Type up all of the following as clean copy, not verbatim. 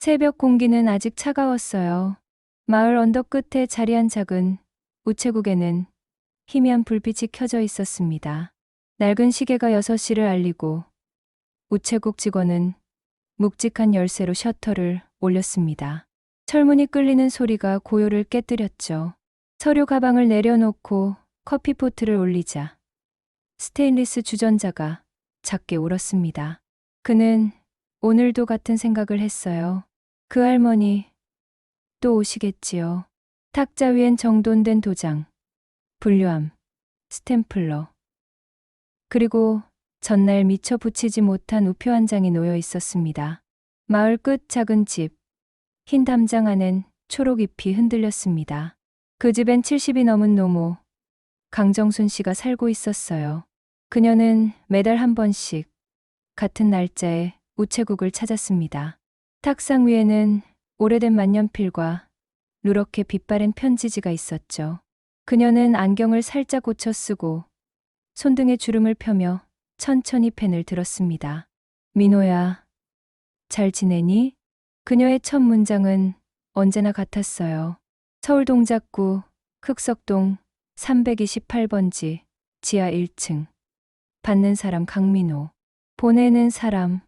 새벽 공기는 아직 차가웠어요. 마을 언덕 끝에 자리한 작은 우체국에는 희미한 불빛이 켜져 있었습니다. 낡은 시계가 6시를 알리고 우체국 직원은 묵직한 열쇠로 셔터를 올렸습니다. 철문이 끌리는 소리가 고요를 깨뜨렸죠. 서류 가방을 내려놓고 커피포트를 올리자 스테인리스 주전자가 작게 울었습니다. 그는 오늘도 같은 생각을 했어요. 그 할머니 또 오시겠지요. 탁자 위엔 정돈된 도장, 분류함, 스탬플러, 그리고 전날 미처 붙이지 못한 우표 한 장이 놓여 있었습니다. 마을 끝 작은 집, 흰 담장 안엔 초록 잎이 흔들렸습니다. 그 집엔 70이 넘은 노모, 강정순 씨가 살고 있었어요. 그녀는 매달 한 번씩 같은 날짜에 우체국을 찾았습니다. 탁상 위에는 오래된 만년필과 누렇게 빛바랜 편지지가 있었죠. 그녀는 안경을 살짝 고쳐 쓰고 손등에 주름을 펴며 천천히 펜을 들었습니다. 민호야, 잘 지내니? 그녀의 첫 문장은 언제나 같았어요. 서울 동작구 흑석동 328번지 지하 1층. 받는 사람 강민호. 보내는 사람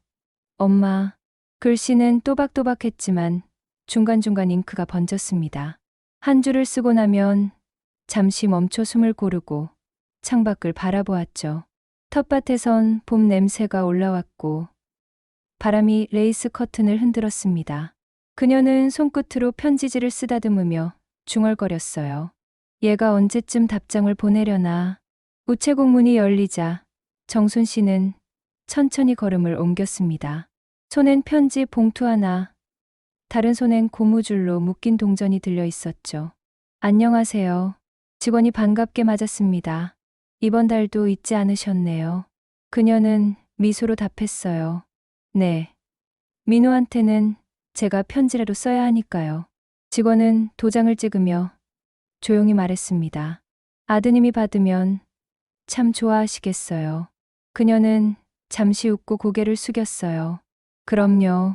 엄마. 글씨는 또박또박했지만 중간중간 잉크가 번졌습니다. 한 줄을 쓰고 나면 잠시 멈춰 숨을 고르고 창밖을 바라보았죠. 텃밭에선 봄 냄새가 올라왔고 바람이 레이스 커튼을 흔들었습니다. 그녀는 손끝으로 편지지를 쓰다듬으며 중얼거렸어요. 얘가 언제쯤 답장을 보내려나. 우체국 문이 열리자 정순 씨는 천천히 걸음을 옮겼습니다. 손엔 편지 봉투 하나, 다른 손엔 고무줄로 묶인 동전이 들려 있었죠. 안녕하세요. 직원이 반갑게 맞았습니다. 이번 달도 잊지 않으셨네요. 그녀는 미소로 답했어요. 네. 민호한테는 제가 편지라도 써야 하니까요. 직원은 도장을 찍으며 조용히 말했습니다. 아드님이 받으면 참 좋아하시겠어요. 그녀는 잠시 웃고 고개를 숙였어요. 그럼요.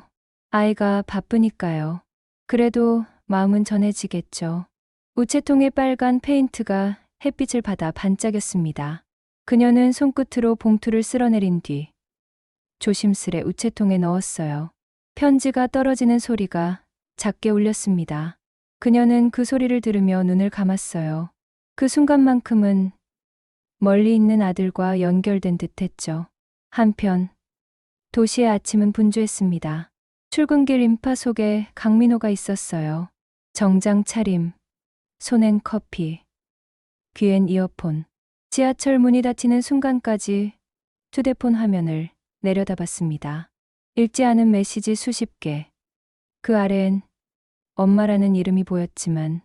아이가 바쁘니까요. 그래도 마음은 전해지겠죠. 우체통의 빨간 페인트가 햇빛을 받아 반짝였습니다. 그녀는 손끝으로 봉투를 쓸어내린 뒤 조심스레 우체통에 넣었어요. 편지가 떨어지는 소리가 작게 울렸습니다. 그녀는 그 소리를 들으며 눈을 감았어요. 그 순간만큼은 멀리 있는 아들과 연결된 듯했죠. 한편 도시의 아침은 분주했습니다. 출근길 인파 속에 강민호가 있었어요. 정장 차림, 손엔 커피, 귀엔 이어폰. 지하철 문이 닫히는 순간까지 휴대폰 화면을 내려다봤습니다. 읽지 않은 메시지 수십 개. 그 아래엔 엄마라는 이름이 보였지만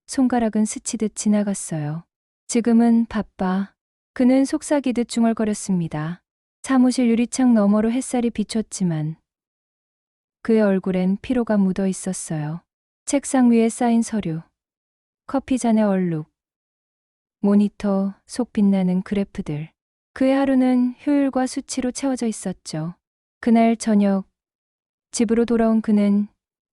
손가락은 스치듯 지나갔어요. 지금은 바빠. 그는 속삭이듯 중얼거렸습니다. 사무실 유리창 너머로 햇살이 비쳤지만 그의 얼굴엔 피로가 묻어 있었어요. 책상 위에 쌓인 서류, 커피잔의 얼룩, 모니터 속 빛나는 그래프들. 그의 하루는 효율과 수치로 채워져 있었죠. 그날 저녁 집으로 돌아온 그는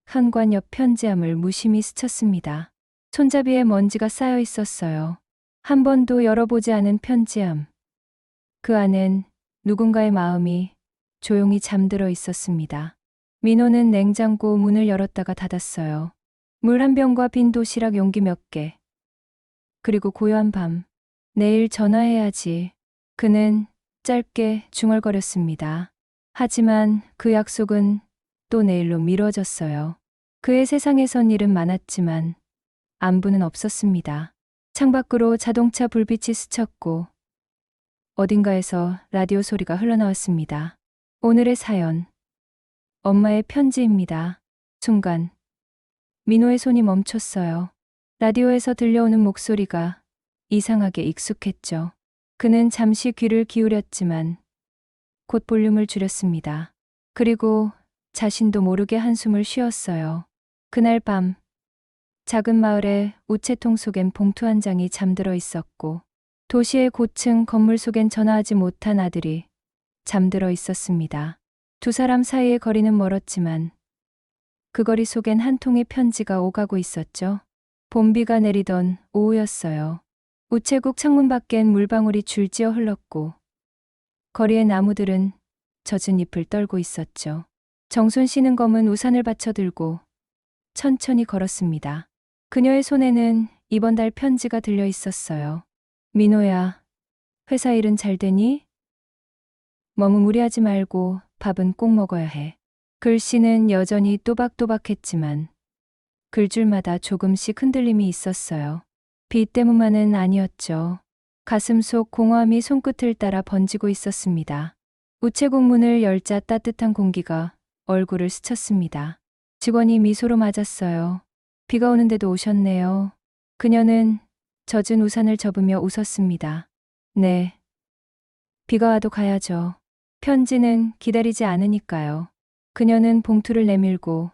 현관 옆 편지함을 무심히 스쳤습니다. 손잡이에 먼지가 쌓여 있었어요. 한 번도 열어보지 않은 편지함. 그 안엔 누군가의 마음이 조용히 잠들어 있었습니다. 민호는 냉장고 문을 열었다가 닫았어요. 물 한 병과 빈 도시락 용기 몇 개. 그리고 고요한 밤. 내일 전화해야지. 그는 짧게 중얼거렸습니다. 하지만 그 약속은 또 내일로 미뤄졌어요. 그의 세상에선 일은 많았지만 안부는 없었습니다. 창밖으로 자동차 불빛이 스쳤고 어딘가에서 라디오 소리가 흘러나왔습니다. 오늘의 사연. 엄마의 편지입니다. 순간 민호의 손이 멈췄어요. 라디오에서 들려오는 목소리가 이상하게 익숙했죠. 그는 잠시 귀를 기울였지만 곧 볼륨을 줄였습니다. 그리고 자신도 모르게 한숨을 쉬었어요. 그날 밤 작은 마을의 우체통 속엔 봉투 한 장이 잠들어 있었고 도시의 고층 건물 속엔 전화하지 못한 아들이 잠들어 있었습니다. 두 사람 사이의 거리는 멀었지만 그 거리 속엔 한 통의 편지가 오가고 있었죠. 봄비가 내리던 오후였어요. 우체국 창문 밖엔 물방울이 줄지어 흘렀고 거리의 나무들은 젖은 잎을 떨고 있었죠. 정순 씨는 검은 우산을 받쳐들고 천천히 걸었습니다. 그녀의 손에는 이번 달 편지가 들려 있었어요. 민호야, 회사 일은 잘 되니? 너무 무리하지 말고 밥은 꼭 먹어야 해. 글씨는 여전히 또박또박했지만 글줄마다 조금씩 흔들림이 있었어요. 비 때문만은 아니었죠. 가슴 속 공허함이 손끝을 따라 번지고 있었습니다. 우체국 문을 열자 따뜻한 공기가 얼굴을 스쳤습니다. 직원이 미소로 맞았어요. 비가 오는데도 오셨네요. 그녀는 젖은 우산을 접으며 웃었습니다. 네. 비가 와도 가야죠. 편지는 기다리지 않으니까요. 그녀는 봉투를 내밀고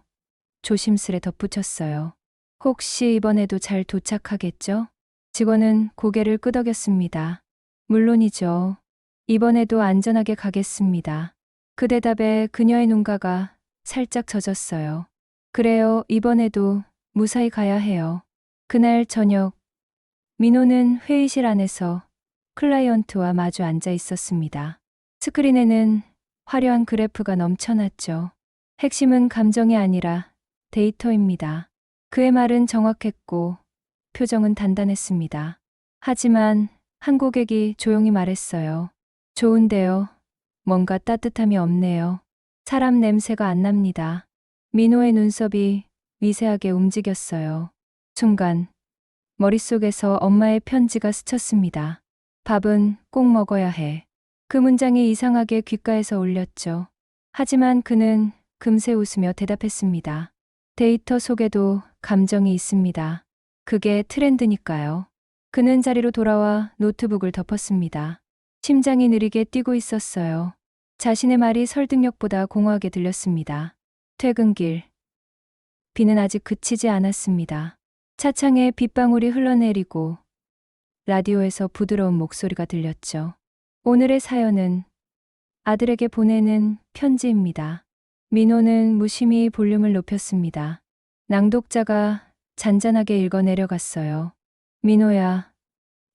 조심스레 덧붙였어요. 혹시 이번에도 잘 도착하겠죠? 직원은 고개를 끄덕였습니다. 물론이죠. 이번에도 안전하게 가겠습니다. 그 대답에 그녀의 눈가가 살짝 젖었어요. 그래요, 이번에도 무사히 가야 해요. 그날 저녁, 민호는 회의실 안에서 클라이언트와 마주 앉아 있었습니다. 스크린에는 화려한 그래프가 넘쳐났죠. 핵심은 감정이 아니라 데이터입니다. 그의 말은 정확했고 표정은 단단했습니다. 하지만 한 고객이 조용히 말했어요. 좋은데요. 뭔가 따뜻함이 없네요. 사람 냄새가 안 납니다. 민호의 눈썹이 미세하게 움직였어요. 순간 머릿속에서 엄마의 편지가 스쳤습니다. 밥은 꼭 먹어야 해. 그 문장이 이상하게 귓가에서 울렸죠. 하지만 그는 금세 웃으며 대답했습니다. 데이터 속에도 감정이 있습니다. 그게 트렌드니까요. 그는 자리로 돌아와 노트북을 덮었습니다. 심장이 느리게 뛰고 있었어요. 자신의 말이 설득력보다 공허하게 들렸습니다. 퇴근길. 비는 아직 그치지 않았습니다. 차창에 빗방울이 흘러내리고 라디오에서 부드러운 목소리가 들렸죠. 오늘의 사연은 아들에게 보내는 편지입니다. 민호는 무심히 볼륨을 높였습니다. 낭독자가 잔잔하게 읽어 내려갔어요. 민호야,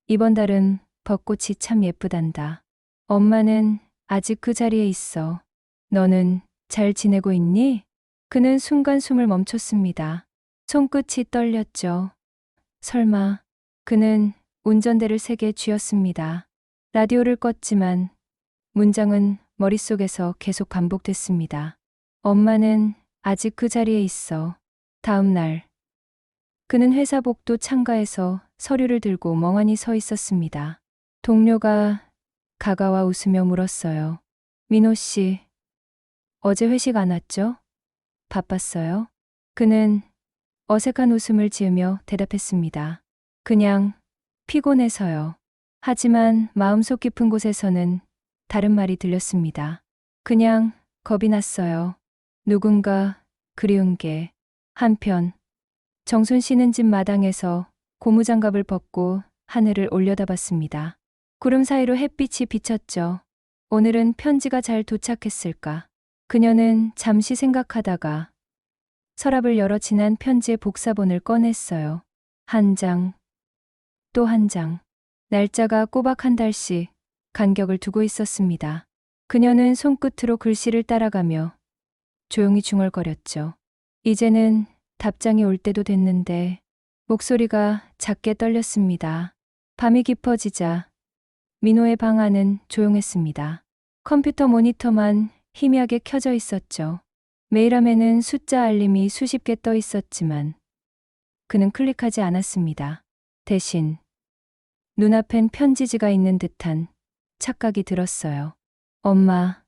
이번 달은 벚꽃이 참 예쁘단다. 엄마는 아직 그 자리에 있어. 너는 잘 지내고 있니? 그는 순간 숨을 멈췄습니다. 손끝이 떨렸죠. 설마. 그는 운전대를 세게 쥐었습니다. 라디오를 껐지만 문장은 머릿속에서 계속 반복됐습니다. 엄마는 아직 그 자리에 있어. 다음 날. 그는 회사 복도 창가에서 서류를 들고 멍하니 서 있었습니다. 동료가 가가와 웃으며 물었어요. 민호 씨, 어제 회식 안 왔죠? 바빴어요? 그는 어색한 웃음을 지으며 대답했습니다. 그냥 피곤해서요. 하지만 마음속 깊은 곳에서는 다른 말이 들렸습니다. 그냥 겁이 났어요. 누군가 그리운 게. 한편 정순 씨는 집 마당에서 고무장갑을 벗고 하늘을 올려다봤습니다. 구름 사이로 햇빛이 비쳤죠. 오늘은 편지가 잘 도착했을까? 그녀는 잠시 생각하다가 서랍을 열어 지난 편지의 복사본을 꺼냈어요. 한 장, 또 한 장. 날짜가 꼬박 한 달씩 간격을 두고 있었습니다. 그녀는 손끝으로 글씨를 따라가며 조용히 중얼거렸죠. 이제는 답장이 올 때도 됐는데 목소리가 작게 떨렸습니다. 밤이 깊어지자 민호의 방 안은 조용했습니다. 컴퓨터 모니터만 희미하게 켜져 있었죠. 메일함에는 숫자 알림이 수십 개 떠 있었지만 그는 클릭하지 않았습니다. 대신 눈앞엔 편지지가 있는 듯한 착각이 들었어요. 엄마,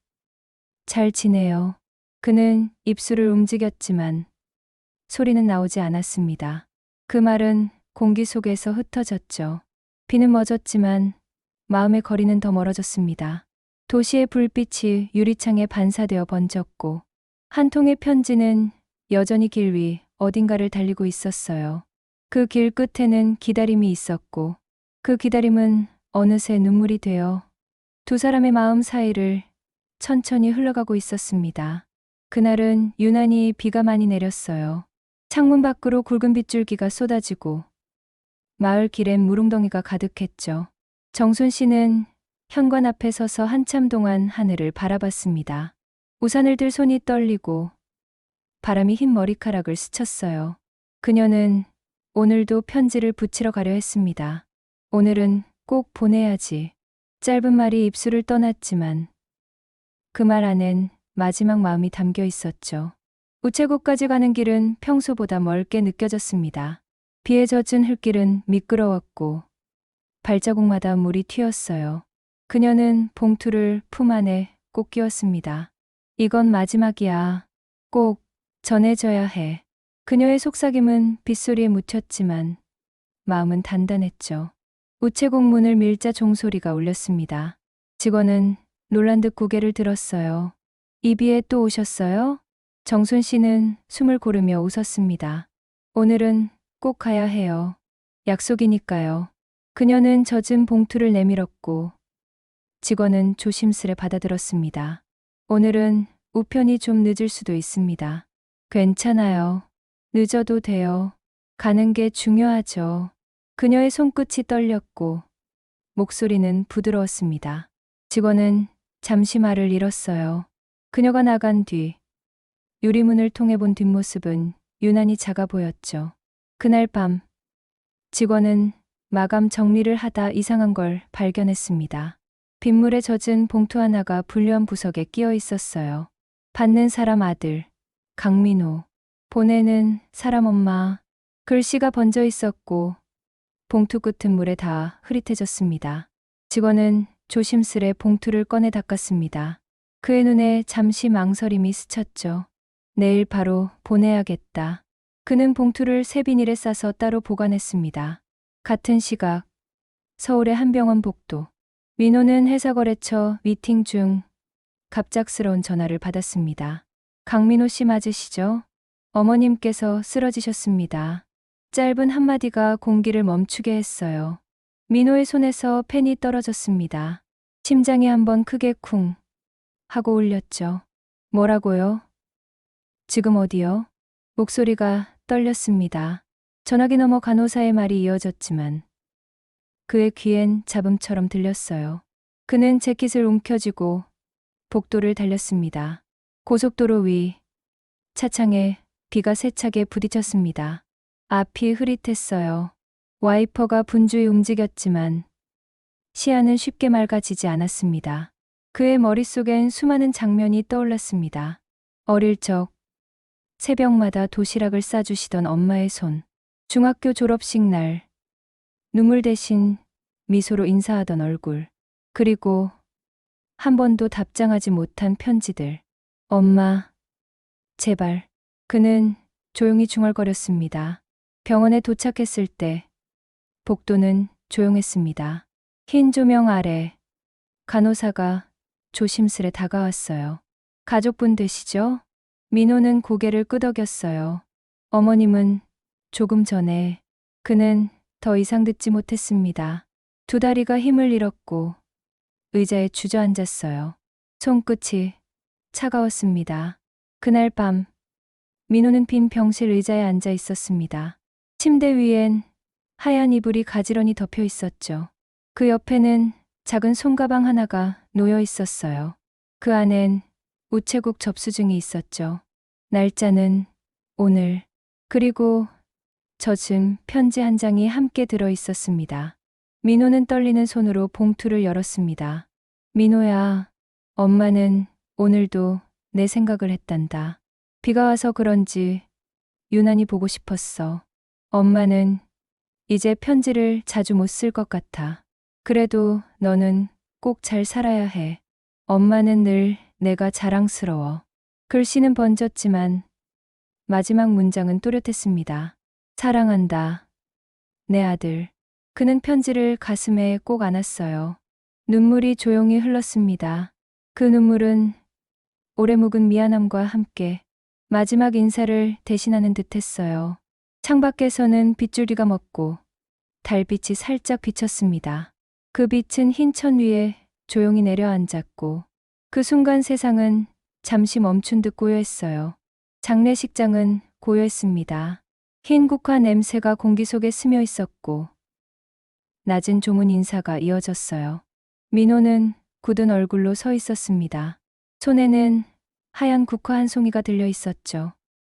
잘 지내요. 그는 입술을 움직였지만 소리는 나오지 않았습니다. 그 말은 공기 속에서 흩어졌죠. 비는 멎었지만 마음의 거리는 더 멀어졌습니다. 도시의 불빛이 유리창에 반사되어 번졌고 한 통의 편지는 여전히 길 위 어딘가를 달리고 있었어요. 그 길 끝에는 기다림이 있었고 그 기다림은 어느새 눈물이 되어 두 사람의 마음 사이를 천천히 흘러가고 있었습니다. 그날은 유난히 비가 많이 내렸어요. 창문 밖으로 굵은 빗줄기가 쏟아지고 마을 길엔 물웅덩이가 가득했죠. 정순 씨는 현관 앞에 서서 한참 동안 하늘을 바라봤습니다. 우산을 들 손이 떨리고 바람이 흰 머리카락을 스쳤어요. 그녀는 오늘도 편지를 붙이러 가려 했습니다. 오늘은 꼭 보내야지. 짧은 말이 입술을 떠났지만 그 말 안엔 마지막 마음이 담겨 있었죠. 우체국까지 가는 길은 평소보다 멀게 느껴졌습니다. 비에 젖은 흙길은 미끄러웠고 발자국마다 물이 튀었어요. 그녀는 봉투를 품 안에 꼭 끼웠습니다. 이건 마지막이야. 꼭 전해줘야 해. 그녀의 속삭임은 빗소리에 묻혔지만 마음은 단단했죠. 우체국 문을 밀자 종소리가 울렸습니다. 직원은 놀란 듯 고개를 들었어요. 이비에 또 오셨어요? 정순 씨는 숨을 고르며 웃었습니다. 오늘은 꼭 가야 해요. 약속이니까요. 그녀는 젖은 봉투를 내밀었고 직원은 조심스레 받아들었습니다. 오늘은 우편이 좀 늦을 수도 있습니다. 괜찮아요. 늦어도 돼요. 가는 게 중요하죠. 그녀의 손끝이 떨렸고 목소리는 부드러웠습니다. 직원은 잠시 말을 잃었어요. 그녀가 나간 뒤 유리문을 통해 본 뒷모습은 유난히 작아 보였죠. 그날 밤 직원은 마감 정리를 하다 이상한 걸 발견했습니다. 빗물에 젖은 봉투 하나가 불려한 부석에 끼어 있었어요. 받는 사람 아들 강민호, 보내는 사람 엄마. 글씨가 번져 있었고 봉투 끝은 물에 닿아 흐릿해졌습니다. 직원은 조심스레 봉투를 꺼내 닦았습니다. 그의 눈에 잠시 망설임이 스쳤죠. 내일 바로 보내야겠다. 그는 봉투를 새 비닐에 싸서 따로 보관했습니다. 같은 시각 서울의 한 병원 복도. 민호는 회사 거래처 미팅 중 갑작스러운 전화를 받았습니다. 강민호 씨 맞으시죠? 어머님께서 쓰러지셨습니다. 짧은 한마디가 공기를 멈추게 했어요. 민호의 손에서 펜이 떨어졌습니다. 심장이 한번 크게 쿵 하고 울렸죠. 뭐라고요? 지금 어디요? 목소리가 떨렸습니다. 전화기 너머 간호사의 말이 이어졌지만 그의 귀엔 잡음처럼 들렸어요. 그는 재킷을 움켜쥐고 복도를 달렸습니다. 고속도로 위 차창에 비가 세차게 부딪혔습니다. 앞이 흐릿했어요. 와이퍼가 분주히 움직였지만 시야는 쉽게 맑아지지 않았습니다. 그의 머릿속엔 수많은 장면이 떠올랐습니다. 어릴 적 새벽마다 도시락을 싸주시던 엄마의 손, 중학교 졸업식 날 눈물 대신 미소로 인사하던 얼굴, 그리고 한 번도 답장하지 못한 편지들. 엄마, 제발. 그는 조용히 중얼거렸습니다. 병원에 도착했을 때 복도는 조용했습니다. 흰 조명 아래 간호사가 조심스레 다가왔어요. 가족분 되시죠? 민호는 고개를 끄덕였어요. 어머님은 조금 전에. 그는 더 이상 듣지 못했습니다. 두 다리가 힘을 잃었고 의자에 주저앉았어요. 손끝이 차가웠습니다. 그날 밤 민호는 빈 병실 의자에 앉아 있었습니다. 침대 위엔 하얀 이불이 가지런히 덮여 있었죠. 그 옆에는 작은 손가방 하나가 놓여 있었어요. 그 안엔 우체국 접수증이 있었죠. 날짜는 오늘, 그리고 젖은 편지 한 장이 함께 들어 있었습니다. 민호는 떨리는 손으로 봉투를 열었습니다. 민호야, 엄마는 오늘도 내 생각을 했단다. 비가 와서 그런지 유난히 보고 싶었어. 엄마는 이제 편지를 자주 못 쓸 것 같아. 그래도 너는 꼭 잘 살아야 해. 엄마는 늘 내가 자랑스러워. 글씨는 번졌지만 마지막 문장은 또렷했습니다. 사랑한다. 내 아들. 그는 편지를 가슴에 꼭 안았어요. 눈물이 조용히 흘렀습니다. 그 눈물은 오래 묵은 미안함과 함께 마지막 인사를 대신하는 듯했어요. 창밖에서는 빗줄기가 먹고 달빛이 살짝 비쳤습니다. 그 빛은 흰 천 위에 조용히 내려앉았고 그 순간 세상은 잠시 멈춘 듯 고요했어요. 장례식장은 고요했습니다. 흰 국화 냄새가 공기 속에 스며 있었고 낮은 조문 인사가 이어졌어요. 민호는 굳은 얼굴로 서 있었습니다. 손에는 하얀 국화 한 송이가 들려 있었죠.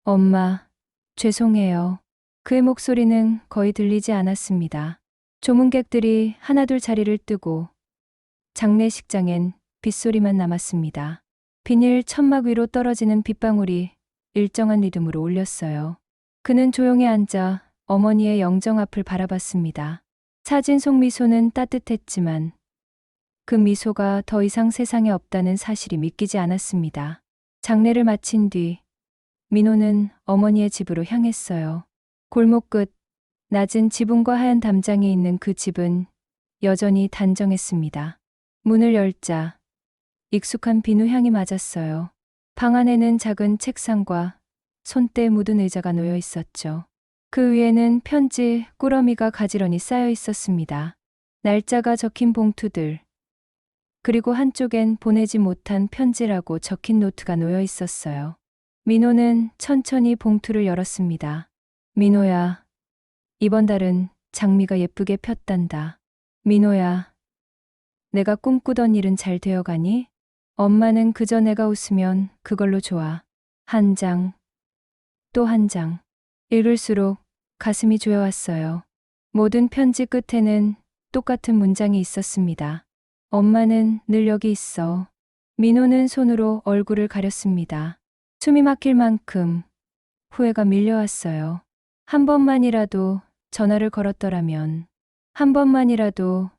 엄마, 죄송해요. 그의 목소리는 거의 들리지 않았습니다. 조문객들이 하나둘 자리를 뜨고 장례식장엔 빗소리만 남았습니다. 비닐 천막 위로 떨어지는 빗방울이 일정한 리듬으로 울렸어요. 그는 조용히 앉아 어머니의 영정 앞을 바라봤습니다. 사진 속 미소는 따뜻했지만 그 미소가 더 이상 세상에 없다는 사실이 믿기지 않았습니다. 장례를 마친 뒤 민호는 어머니의 집으로 향했어요. 골목 끝 낮은 지붕과 하얀 담장이 있는 그 집은 여전히 단정했습니다. 문을 열자 익숙한 비누 향이 맞았어요. 방 안에는 작은 책상과 손때 묻은 의자가 놓여 있었죠. 그 위에는 편지 꾸러미가 가지런히 쌓여 있었습니다. 날짜가 적힌 봉투들, 그리고 한쪽엔 보내지 못한 편지라고 적힌 노트가 놓여 있었어요. 민호는 천천히 봉투를 열었습니다. 민호야, 이번 달은 장미가 예쁘게 폈단다. 민호야, 내가 꿈꾸던 일은 잘 되어가니? 엄마는 그저 내가 웃으면 그걸로 좋아. 한 장, 또 한 장. 읽을수록 가슴이 조여왔어요. 모든 편지 끝에는 똑같은 문장이 있었습니다. 엄마는 늘 여기 있어. 민호는 손으로 얼굴을 가렸습니다. 숨이 막힐 만큼 후회가 밀려왔어요. 한 번만이라도 전화를 걸었더라면, 한 번만이라도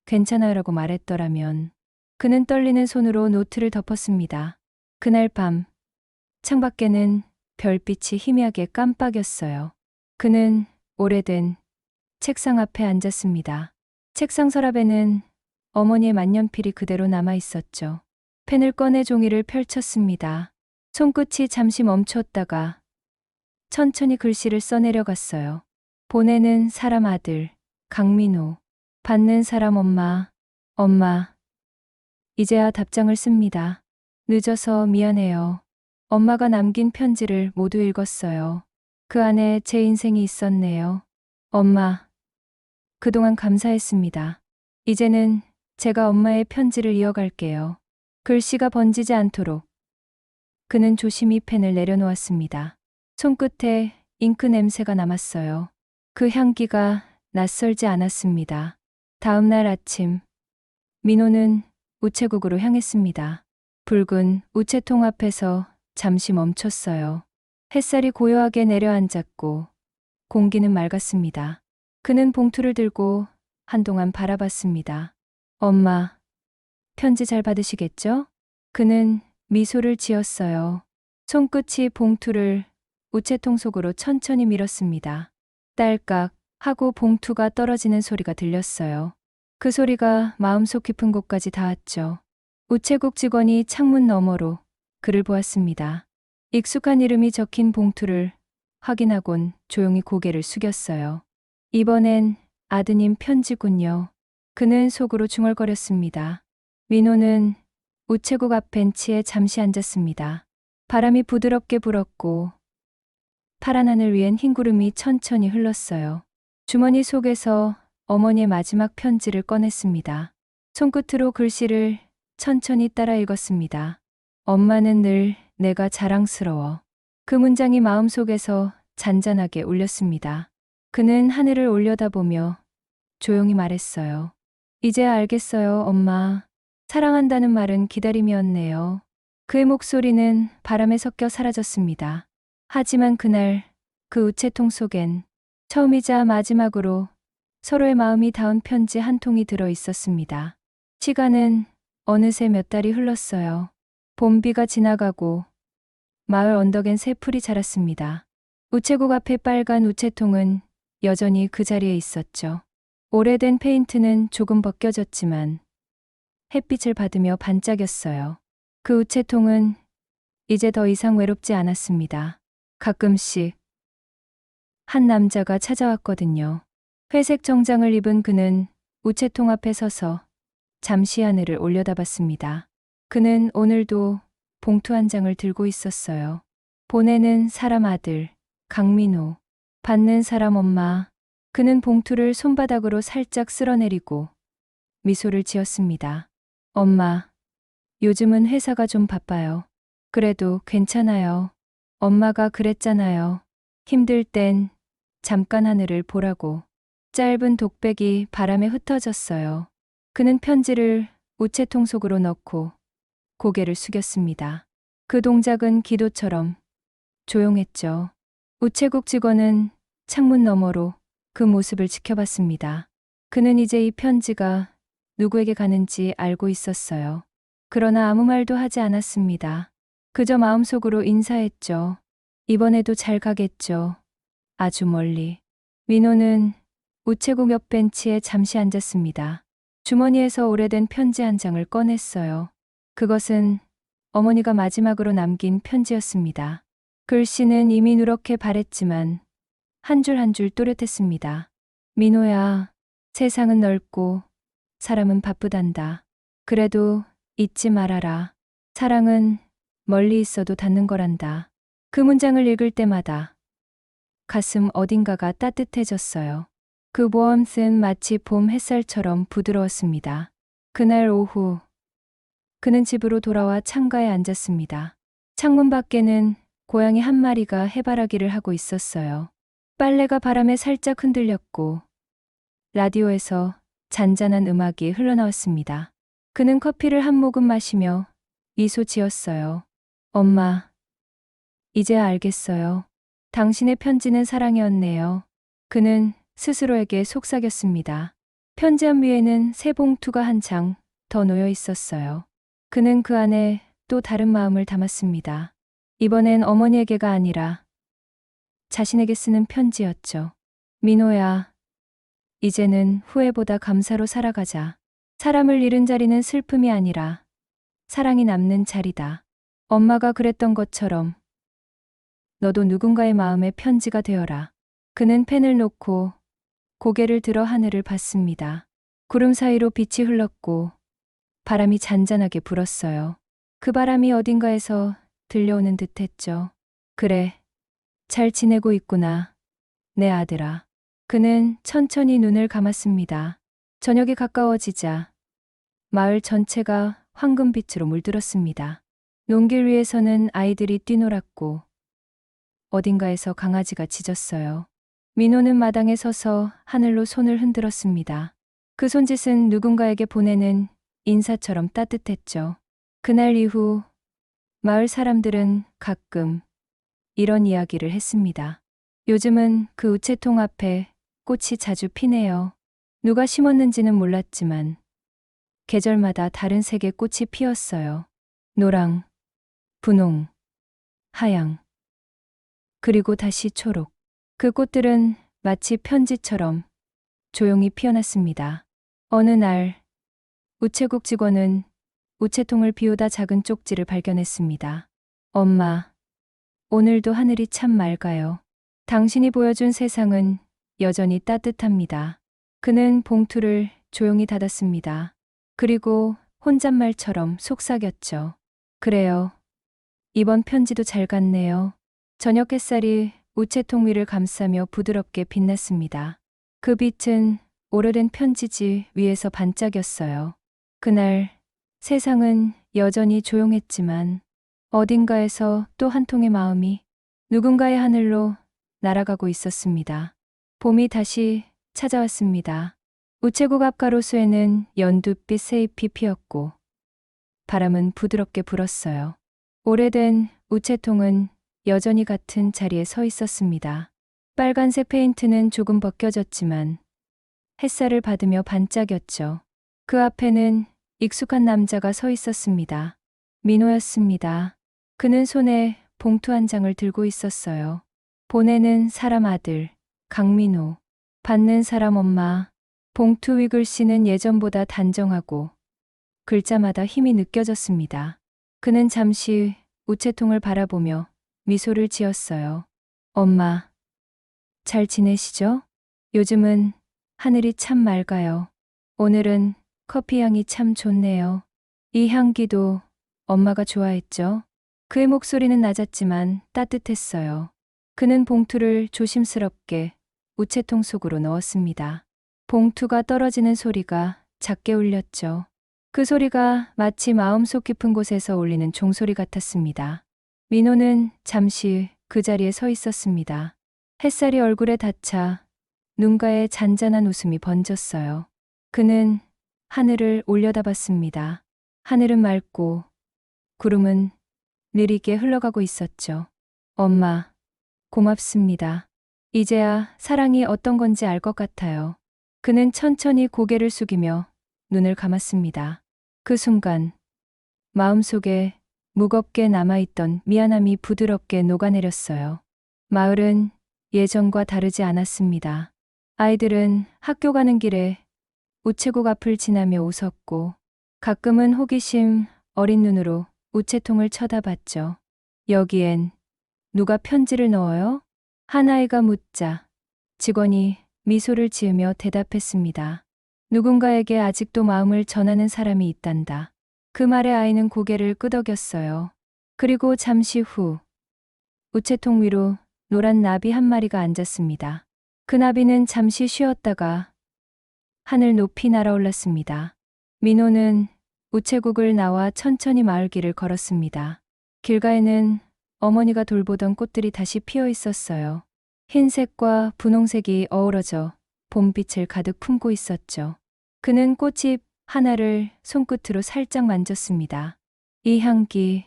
괜찮아요라고 말했더라면. 그는 떨리는 손으로 노트를 덮었습니다. 그날 밤 창밖에는 별빛이 희미하게 깜빡였어요. 그는 오래된 책상 앞에 앉았습니다. 책상 서랍에는 어머니의 만년필이 그대로 남아 있었죠. 펜을 꺼내 종이를 펼쳤습니다. 손끝이 잠시 멈췄다가 천천히 글씨를 써내려갔어요. 보내는 사람 아들, 강민호. 받는 사람 엄마, 엄마. 이제야 답장을 씁니다. 늦어서 미안해요. 엄마가 남긴 편지를 모두 읽었어요. 그 안에 제 인생이 있었네요. 엄마, 그동안 감사했습니다. 이제는 제가 엄마의 편지를 이어갈게요. 글씨가 번지지 않도록 그는 조심히 펜을 내려놓았습니다. 손끝에 잉크 냄새가 남았어요. 그 향기가 낯설지 않았습니다. 다음 날 아침, 민호는 우체국으로 향했습니다. 붉은 우체통 앞에서 잠시 멈췄어요. 햇살이 고요하게 내려앉았고 공기는 맑았습니다. 그는 봉투를 들고 한동안 바라봤습니다. 엄마, 편지 잘 받으시겠죠? 그는 미소를 지었어요. 손끝이 봉투를 우체통 속으로 천천히 밀었습니다. 딸깍 하고 봉투가 떨어지는 소리가 들렸어요. 그 소리가 마음속 깊은 곳까지 닿았죠. 우체국 직원이 창문 너머로 그를 보았습니다. 익숙한 이름이 적힌 봉투를 확인하곤 조용히 고개를 숙였어요. 이번엔 아드님 편지군요. 그는 속으로 중얼거렸습니다. 민호는 우체국 앞 벤치에 잠시 앉았습니다. 바람이 부드럽게 불었고 파란 하늘 위엔 흰 구름이 천천히 흘렀어요. 주머니 속에서 어머니의 마지막 편지를 꺼냈습니다. 손끝으로 글씨를 천천히 따라 읽었습니다. 엄마는 늘 내가 자랑스러워. 그 문장이 마음속에서 잔잔하게 울렸습니다. 그는 하늘을 올려다보며 조용히 말했어요. 이제야 알겠어요, 엄마. 사랑한다는 말은 기다림이었네요. 그의 목소리는 바람에 섞여 사라졌습니다. 하지만 그날 그 우체통 속엔 처음이자 마지막으로 서로의 마음이 닿은 편지 한 통이 들어 있었습니다. 시간은 어느새 몇 달이 흘렀어요. 봄비가 지나가고 마을 언덕엔 새풀이 자랐습니다. 우체국 앞의 빨간 우체통은 여전히 그 자리에 있었죠. 오래된 페인트는 조금 벗겨졌지만 햇빛을 받으며 반짝였어요. 그 우체통은 이제 더 이상 외롭지 않았습니다. 가끔씩 한 남자가 찾아왔거든요. 회색 정장을 입은 그는 우체통 앞에 서서 잠시 하늘을 올려다봤습니다. 그는 오늘도 봉투 한 장을 들고 있었어요. 보내는 사람 아들, 강민호. 받는 사람 엄마. 그는 봉투를 손바닥으로 살짝 쓸어내리고 미소를 지었습니다. 엄마, 요즘은 회사가 좀 바빠요. 그래도 괜찮아요. 엄마가 그랬잖아요. 힘들 땐 잠깐 하늘을 보라고. 짧은 독백이 바람에 흩어졌어요. 그는 편지를 우체통 속으로 넣고 고개를 숙였습니다. 그 동작은 기도처럼 조용했죠. 우체국 직원은 창문 너머로 그 모습을 지켜봤습니다. 그는 이제 이 편지가 누구에게 가는지 알고 있었어요. 그러나 아무 말도 하지 않았습니다. 그저 마음속으로 인사했죠. 이번에도 잘 가겠죠. 아주 멀리. 민호는 우체국 옆 벤치에 잠시 앉았습니다. 주머니에서 오래된 편지 한 장을 꺼냈어요. 그것은 어머니가 마지막으로 남긴 편지였습니다. 글씨는 이미 누렇게 바랬지만 한 줄 한 줄 또렷했습니다. 민호야, 세상은 넓고 사람은 바쁘단다. 그래도 잊지 말아라. 사랑은 멀리 있어도 닿는 거란다. 그 문장을 읽을 때마다 가슴 어딘가가 따뜻해졌어요. 그 보험은 마치 봄 햇살처럼 부드러웠습니다. 그날 오후 그는 집으로 돌아와 창가에 앉았습니다. 창문 밖에는 고양이 한 마리가 해바라기를 하고 있었어요. 빨래가 바람에 살짝 흔들렸고 라디오에서 잔잔한 음악이 흘러나왔습니다. 그는 커피를 한 모금 마시며 미소 지었어요. 엄마, 이제 알겠어요. 당신의 편지는 사랑이었네요. 그는 스스로에게 속삭였습니다. 편지 한 위에는 새 봉투가 한 장 더 놓여 있었어요. 그는 그 안에 또 다른 마음을 담았습니다. 이번엔 어머니에게가 아니라 자신에게 쓰는 편지였죠. 민호야, 이제는 후회보다 감사로 살아가자. 사람을 잃은 자리는 슬픔이 아니라 사랑이 남는 자리다. 엄마가 그랬던 것처럼 너도 누군가의 마음의 편지가 되어라. 그는 펜을 놓고 고개를 들어 하늘을 봤습니다. 구름 사이로 빛이 흘렀고 바람이 잔잔하게 불었어요. 그 바람이 어딘가에서 들려오는 듯했죠. 그래, 잘 지내고 있구나, 내 아들아. 그는 천천히 눈을 감았습니다. 저녁이 가까워지자 마을 전체가 황금빛으로 물들었습니다. 논길 위에서는 아이들이 뛰놀았고 어딘가에서 강아지가 짖었어요. 민호는 마당에 서서 하늘로 손을 흔들었습니다. 그 손짓은 누군가에게 보내는 인사처럼 따뜻했죠. 그날 이후 마을 사람들은 가끔 이런 이야기를 했습니다. 요즘은 그 우체통 앞에 꽃이 자주 피네요. 누가 심었는지는 몰랐지만 계절마다 다른 색의 꽃이 피었어요. 노랑, 분홍, 하양, 그리고 다시 초록. 그 꽃들은 마치 편지처럼 조용히 피어났습니다. 어느 날 우체국 직원은 우체통을 비우다 작은 쪽지를 발견했습니다. 엄마, 오늘도 하늘이 참 맑아요. 당신이 보여준 세상은 여전히 따뜻합니다. 그는 봉투를 조용히 닫았습니다. 그리고 혼잣말처럼 속삭였죠. 그래요. 이번 편지도 잘 갔네요. 저녁 햇살이 우체통 위를 감싸며 부드럽게 빛났습니다. 그 빛은 오래된 편지지 위에서 반짝였어요. 그날 세상은 여전히 조용했지만 어딘가에서 또 한 통의 마음이 누군가의 하늘로 날아가고 있었습니다. 봄이 다시 찾아왔습니다. 우체국 앞 가로수에는 연두빛 새잎이 피었고 바람은 부드럽게 불었어요. 오래된 우체통은 여전히 같은 자리에 서 있었습니다. 빨간색 페인트는 조금 벗겨졌지만 햇살을 받으며 반짝였죠. 그 앞에는 익숙한 남자가 서 있었습니다. 민호였습니다. 그는 손에 봉투 한 장을 들고 있었어요. 보내는 사람 아들, 강민호. 받는 사람 엄마. 봉투 위 글씨는 예전보다 단정하고 글자마다 힘이 느껴졌습니다. 그는 잠시 우체통을 바라보며 미소를 지었어요. 엄마, 잘 지내시죠? 요즘은 하늘이 참 맑아요. 오늘은 커피 향이 참 좋네요. 이 향기도 엄마가 좋아했죠? 그의 목소리는 낮았지만 따뜻했어요. 그는 봉투를 조심스럽게 우체통 속으로 넣었습니다. 봉투가 떨어지는 소리가 작게 울렸죠. 그 소리가 마치 마음속 깊은 곳에서 울리는 종소리 같았습니다. 민호는 잠시 그 자리에 서 있었습니다. 햇살이 얼굴에 닿자 눈가에 잔잔한 웃음이 번졌어요. 그는 하늘을 올려다봤습니다. 하늘은 맑고 구름은 느리게 흘러가고 있었죠. 엄마, 고맙습니다. 이제야 사랑이 어떤 건지 알 것 같아요. 그는 천천히 고개를 숙이며 눈을 감았습니다. 그 순간 마음속에 무겁게 남아있던 미안함이 부드럽게 녹아내렸어요. 마을은 예전과 다르지 않았습니다. 아이들은 학교 가는 길에 우체국 앞을 지나며 웃었고 가끔은 호기심 어린 눈으로 우체통을 쳐다봤죠. 여기엔 누가 편지를 넣어요? 한 아이가 묻자 직원이 미소를 지으며 대답했습니다. 누군가에게 아직도 마음을 전하는 사람이 있단다. 그 말에 아이는 고개를 끄덕였어요. 그리고 잠시 후 우체통 위로 노란 나비 한 마리가 앉았습니다. 그 나비는 잠시 쉬었다가 하늘 높이 날아올랐습니다. 민호는 우체국을 나와 천천히 마을길을 걸었습니다. 길가에는 어머니가 돌보던 꽃들이 다시 피어 있었어요. 흰색과 분홍색이 어우러져 봄빛을 가득 품고 있었죠. 그는 꽃잎 하나를 손끝으로 살짝 만졌습니다. 이 향기,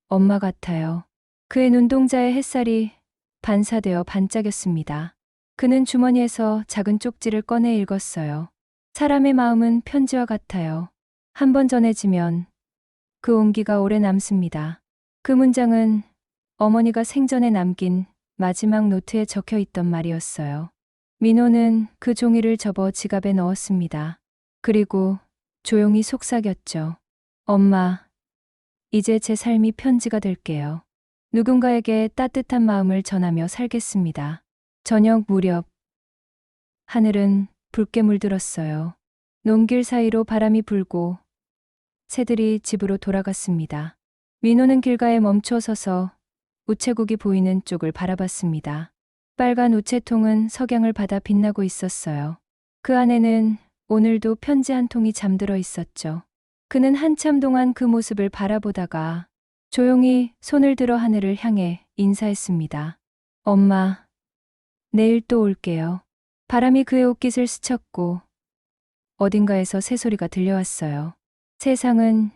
엄마 같아요. 그의 눈동자에 햇살이 반사되어 반짝였습니다. 그는 주머니에서 작은 쪽지를 꺼내 읽었어요. 사람의 마음은 편지와 같아요. 한 번 전해지면 그 온기가 오래 남습니다. 그 문장은 어머니가 생전에 남긴 마지막 노트에 적혀 있던 말이었어요. 민호는 그 종이를 접어 지갑에 넣었습니다. 그리고 조용히 속삭였죠. 엄마, 이제 제 삶이 편지가 될게요. 누군가에게 따뜻한 마음을 전하며 살겠습니다. 저녁 무렵 하늘은 붉게 물들었어요. 논길 사이로 바람이 불고 새들이 집으로 돌아갔습니다. 민호는 길가에 멈춰 서서 우체국이 보이는 쪽을 바라봤습니다. 빨간 우체통은 석양을 받아 빛나고 있었어요. 그 안에는 오늘도 편지 한 통이 잠들어 있었죠. 그는 한참 동안 그 모습을 바라보다가 조용히 손을 들어 하늘을 향해 인사했습니다. 엄마, 내일 또 올게요. 바람이 그의 옷깃을 스쳤고 어딘가에서 새소리가 들려왔어요. 세상은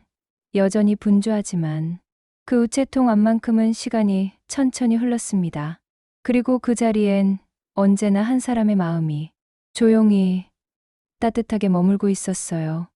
여전히 분주하지만 그 우체통 앞만큼은 시간이 천천히 흘렀습니다. 그리고 그 자리엔 언제나 한 사람의 마음이 조용히 따뜻하게 머물고 있었어요.